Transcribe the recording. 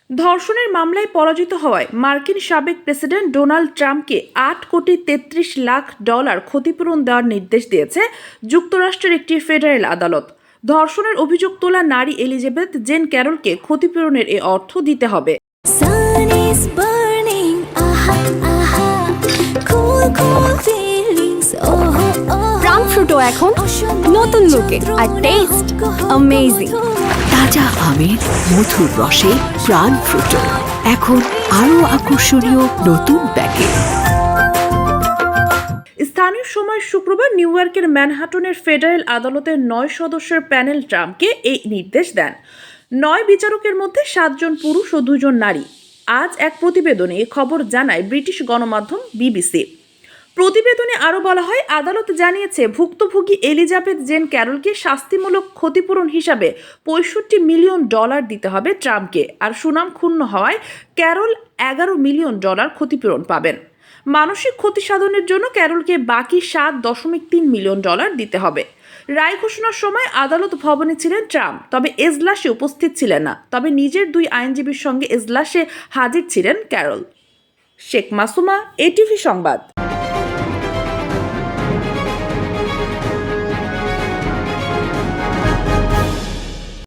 ধর্ষণের মামলায় পরাজিত হওয়ায় মার্কিন সাবেক প্রেসিডেন্ট ডোনাল্ড ট্রাম্পকে $8.33 কোটি ক্ষতিপূরণ দেওয়ার নির্দেশ দিয়েছে যুক্তরাষ্ট্রের একটি ফেডারেল আদালত। ধর্ষণের অভিযোগ তোলা নারী এলিজাবেথ জেন ক্যারলকে ক্ষতিপূরণের এ অর্থ দিতে হবে। প্রাণ ফ্রুটো এখন নতুন লুকে আর টেস্ট অ্যামেজিং। তাজা আমের মধুর রসে প্রাণ ফ্রুটো এখন আরো আকর্ষণীয় নতুন প্যাকেট। স্থানীয় সময় শুক্রবার নিউ ইয়র্কের ম্যানহাটনের ফেডারেল আদালতের 9 সদস্যের প্যানেল ট্রাম্পকে এই নির্দেশ দেন। 9 বিচারকের মধ্যে 7 জন পুরুষ ও 2 জন নারী। আজ এক প্রতিবেদনে এ খবর জানায় ব্রিটিশ গণমাধ্যম বিবিসি। প্রতিবেদনে আরও বলা হয়, আদালত জানিয়েছে ভুক্তভোগী এলিজাবেথ জেন ক্যারলকে শাস্তিমূলক ক্ষতিপূরণ হিসাবে $65 মিলিয়ন দিতে হবে ট্রাম্পকে, আর সুনাম ক্ষুণ্ণ হওয়ায় ক্যারল $11 মিলিয়ন ক্ষতিপূরণ পাবেন। মানসিক ক্ষতি সাধনের জন্য ক্যারলকে বাকি $7.3 মিলিয়ন দিতে হবে। রায় ঘোষণার সময় আদালত ভবনে ছিলেন ট্রাম্প, তবে এজলাসে উপস্থিত ছিলেন না। তবে নিজের 2 আইনজীবীর সঙ্গে এজলাসে হাজির ছিলেন ক্যারল। শেখ মাসুমা, ATV সংবাদ।